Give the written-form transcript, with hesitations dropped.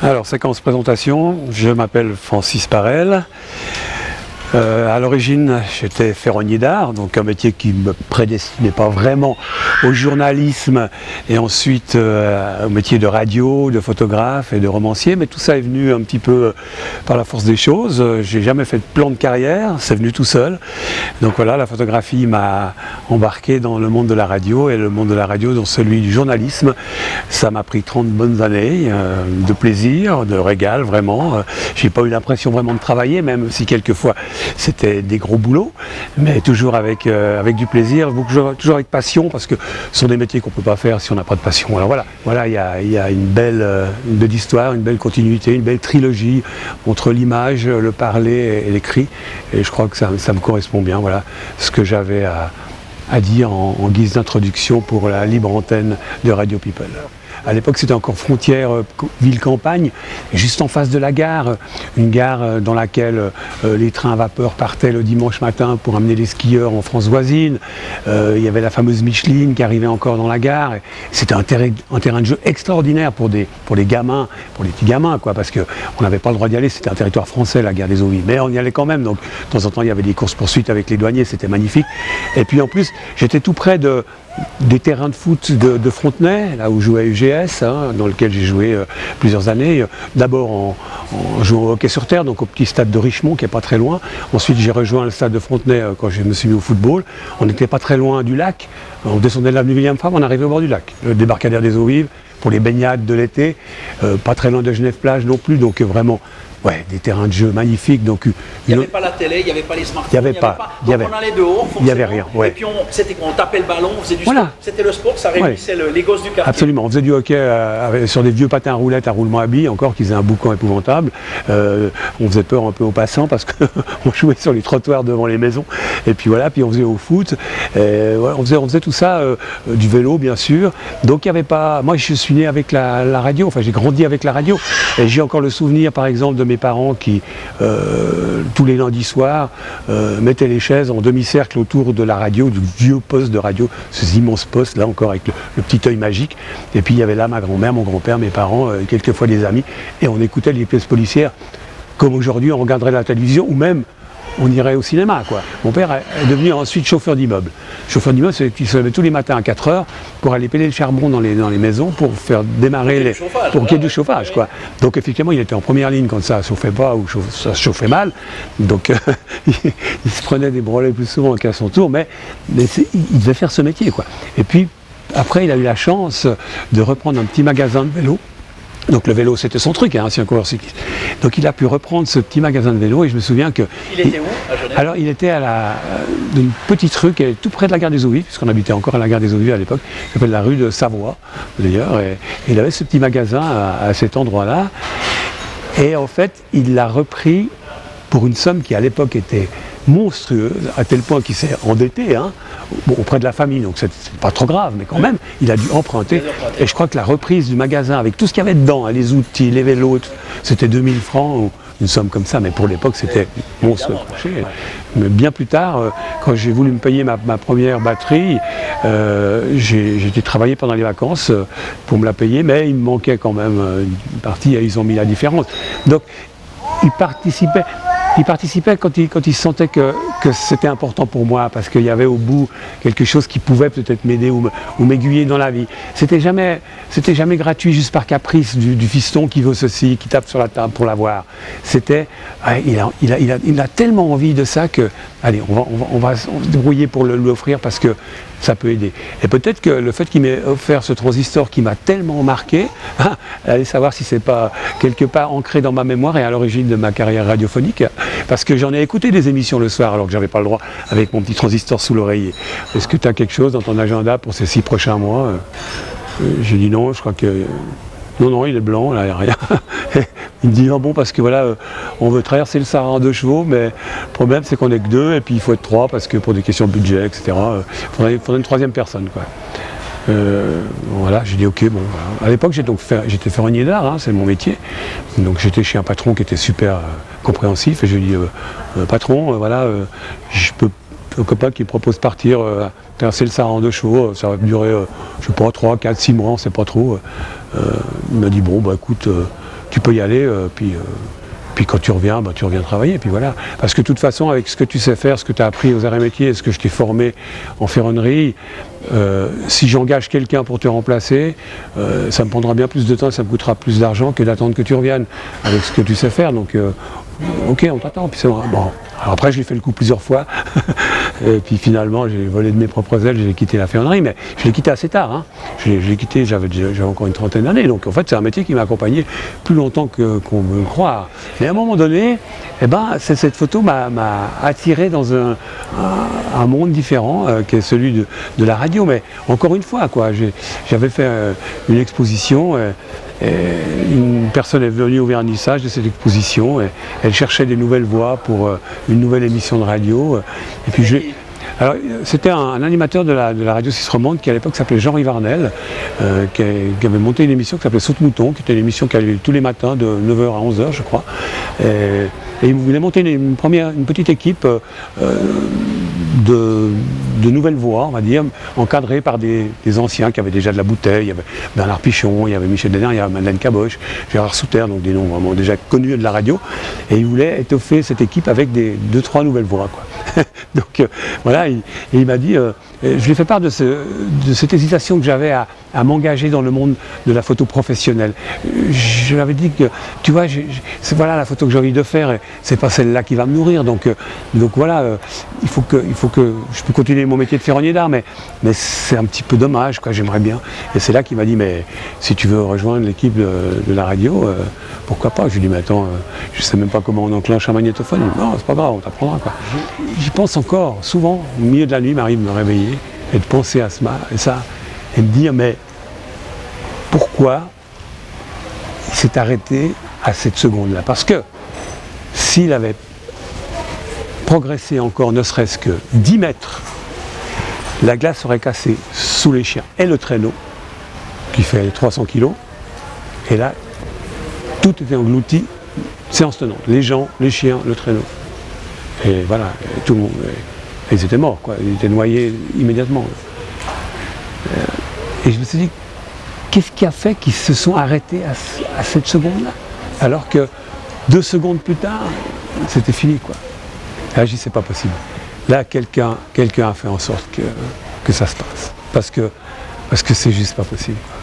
Alors, séquence présentation, je m'appelle Francis Parel. À l'origine, j'étais ferronnier d'art, donc un métier qui ne me prédestinait pas vraiment au journalisme et ensuite au métier de radio, de photographe et de romancier, mais tout ça est venu un petit peu par la force des choses. J'ai jamais fait de plan de carrière, c'est venu tout seul. Donc voilà, la photographie m'a embarqué dans le monde de la radio et le monde de la radio dans celui du journalisme. Ça m'a pris 30 bonnes années de plaisir, de régal vraiment. J'ai pas eu l'impression vraiment de travailler, même si quelquefois c'était des gros boulots, mais toujours avec du plaisir, toujours avec passion, parce que ce sont des métiers qu'on ne peut pas faire si on n'a pas de passion. Alors voilà, il y a une belle histoire, une belle continuité, une belle trilogie entre l'image, le parler et l'écrit, et je crois que ça me correspond bien, voilà ce que j'avais à dire en guise d'introduction pour la libre antenne de Radio People. À l'époque, c'était encore frontière ville-campagne, juste en face de la gare, une gare dans laquelle les trains à vapeur partaient le dimanche matin pour amener les skieurs en France voisine. Il y avait la fameuse Micheline qui arrivait encore dans la gare. C'était un terrain de jeu extraordinaire pour les gamins, pour les petits gamins, quoi, parce qu'on n'avait pas le droit d'y aller. C'était un territoire français, la gare des Eaux Vives, mais on y allait quand même. Donc, de temps en temps, il y avait des courses-poursuites avec les douaniers, c'était magnifique. Et puis en plus, j'étais tout près des terrains de foot de Frontenay, là où jouait UGS, dans lequel j'ai joué plusieurs années. D'abord en jouant au hockey sur terre, donc au petit stade de Richemont, qui n'est pas très loin. Ensuite, j'ai rejoint le stade de Frontenay quand je me suis mis au football. On n'était pas très loin du lac. On descendait de l'avenue William-Fabre, on arrivait au bord du lac. Le débarcadère des Eaux Vives, pour les baignades de l'été. Pas très loin de Genève-Plage non plus, donc vraiment... Ouais, des terrains de jeu magnifiques. Donc, il n'y avait pas la télé, il n'y avait pas les smartphones. Il n'y avait pas. Donc on allait dehors, forcément. Il n'y avait rien. Ouais. Et puis on tapait le ballon, on faisait du voilà. sport. C'était le sport, ça réunissait les gosses du quartier. Absolument. On faisait du hockey sur des vieux patins à roulettes à roulement à billes, encore qui faisaient un boucan épouvantable. On faisait peur un peu aux passants parce qu'on jouait sur les trottoirs devant les maisons. Et puis voilà, puis on faisait au foot. On faisait tout ça, du vélo bien sûr. Donc il n'y avait pas. Moi je suis né avec la radio, enfin j'ai grandi avec la radio. Et j'ai encore le souvenir par exemple de mes parents qui tous les lundis soirs mettaient les chaises en demi-cercle autour de la radio, du vieux poste de radio, ces immenses postes là encore avec le petit œil magique. Et puis il y avait là ma grand-mère, mon grand-père, mes parents, quelquefois des amis, et on écoutait les pièces policières comme aujourd'hui on regarderait la télévision ou même on irait au cinéma, quoi. Mon père est devenu ensuite chauffeur d'immeuble. Chauffeur d'immeuble, c'est qu'il se levait tous les matins à 4 heures pour aller péler le charbon dans les maisons pour faire démarrer pour qu'il y ait du chauffage, quoi. Donc effectivement, il était en première ligne quand ça ne chauffait pas ou ça se chauffait mal. Donc il se prenait des brûlés plus souvent qu'à son tour, mais il devait faire ce métier, quoi. Et puis après, il a eu la chance de reprendre un petit magasin de vélo. Donc le vélo, c'était son truc, c'est un coureur cycliste. Donc il a pu reprendre ce petit magasin de vélo et je me souviens que... Il était où, à Genève? Alors il était à une petite rue qui est tout près de la gare des Eaux Vives, puisqu'on habitait encore à la gare des Eaux Vives à l'époque, qui s'appelle la rue de Savoie, d'ailleurs. Et il avait ce petit magasin à cet endroit-là. Et en fait, il l'a repris pour une somme qui à l'époque était monstrueuse, à tel point qu'il s'est endetté, auprès de la famille, donc c'est pas trop grave, mais quand même, il a dû emprunter. Et je crois que la reprise du magasin, avec tout ce qu'il y avait dedans, les outils, les vélos, c'était 2000 francs, ou une somme comme ça, mais pour l'époque, c'était monstrueux. Mais bien plus tard, quand j'ai voulu me payer ma première batterie, j'ai travaillé pendant les vacances pour me la payer, mais il me manquait quand même une partie, et ils ont mis la différence. Donc, il participait quand il sentait que c'était important pour moi, parce qu'il y avait au bout quelque chose qui pouvait peut-être m'aider ou m'aiguiller dans la vie. C'était jamais gratuit juste par caprice du fiston qui veut ceci, qui tape sur la table pour l'avoir. C'était, il a tellement envie de ça que, allez, on va se débrouiller pour lui offrir parce que ça peut aider. Et peut-être que le fait qu'il m'ait offert ce transistor qui m'a tellement marqué, allez savoir si c'est pas quelque part ancré dans ma mémoire et à l'origine de ma carrière radiophonique, parce que j'en ai écouté des émissions le soir alors que j'avais pas le droit avec mon petit transistor sous l'oreiller. Est-ce que tu as quelque chose dans ton agenda pour ces 6 prochains mois? J'ai dit non, je crois que... Non, il est blanc, là, il n'y a rien. Il me dit non, bon, parce que voilà, on veut traverser le Sahara en 2 chevaux, mais le problème c'est qu'on n'est que 2, et puis il faut être 3 parce que pour des questions de budget, etc., il faudrait une 3e personne, quoi. Voilà, j'ai dit ok, bon, voilà. À l'époque j'étais ferronnier d'art, c'est mon métier, donc j'étais chez un patron qui était super compréhensif, et je lui ai dit patron, voilà, je peux, un copain qui me propose de partir traverser le Sahara en 2 chevaux, ça va durer, je sais pas, 3, 4, 6 mois, on sait pas trop. Il m'a dit bon, bah écoute, tu peux y aller, puis quand tu reviens travailler, puis voilà. Parce que de toute façon, avec ce que tu sais faire, ce que tu as appris aux arts et métiers, ce que je t'ai formé en ferronnerie, si j'engage quelqu'un pour te remplacer, ça me prendra bien plus de temps, ça me coûtera plus d'argent que d'attendre que tu reviennes avec ce que tu sais faire. Donc, ok, on t'attend. Puis c'est bon. Alors après, je l'ai fait le coup plusieurs fois. Et puis finalement, j'ai volé de mes propres ailes, j'ai quitté la ferronnerie, mais je l'ai quitté assez tard. Hein. Je l'ai quitté, j'avais encore une trentaine d'années. Donc en fait, c'est un métier qui m'a accompagné plus longtemps qu'on veut le croire. Mais à un moment donné, cette photo m'a attiré dans un monde différent, qui est celui de la radio. Mais encore une fois, quoi, j'avais fait une exposition. Une personne est venue au vernissage de cette exposition et elle cherchait des nouvelles voix pour une nouvelle émission de radio. Et puis alors, c'était un animateur de la radio Suisse romande qui à l'époque s'appelait Jean Rivarnel, qui avait monté une émission qui s'appelait Saute-Mouton, qui était une émission qui allait tous les matins de 9h à 11h je crois. Et il a monté une petite équipe de nouvelles voix, on va dire, encadrées par des anciens qui avaient déjà de la bouteille. Il y avait Bernard Pichon, il y avait Michel Denner, il y avait Madeleine Caboche, Gérard Souter, donc des noms vraiment déjà connus de la radio. Et il voulait étoffer cette équipe avec 2-3 nouvelles voix, quoi. Donc voilà, il m'a dit, je lui ai fait part de cette hésitation que j'avais à m'engager dans le monde de la photo professionnelle. Je lui avais dit que, tu vois, c'est voilà la photo que j'ai envie de faire, et c'est pas celle-là qui va me nourrir. Donc voilà, il faut que je peux continuer mon métier de ferronnier d'art, mais c'est un petit peu dommage, quoi. J'aimerais bien. Et c'est là qu'il m'a dit, mais si tu veux rejoindre l'équipe de la radio, pourquoi pas? Je lui ai dit, mais attends, je sais même pas comment on enclenche un magnétophone. Il dit, non, c'est pas grave, on t'apprendra, quoi. J'y pense encore souvent, au milieu de la nuit, il m'arrive de me réveiller et de penser à ça et me dire, mais pourquoi il s'est arrêté à cette seconde-là? Parce que s'il avait progressé encore ne serait-ce que 10 mètres, la glace serait cassée sous les chiens et le traîneau, qui fait 300 kg, et là, tout était englouti, séance tenante. Les gens, les chiens, le traîneau. Et voilà, et tout le monde, ils étaient morts, quoi. Ils étaient noyés immédiatement. Et je me suis dit, qu'est-ce qui a fait qu'ils se sont arrêtés à cette seconde-là? Alors que 2 secondes plus tard, c'était fini, quoi. Là, j'ai dit, c'est pas possible. Là, quelqu'un a fait en sorte que ça se passe. Parce que c'est juste pas possible, quoi.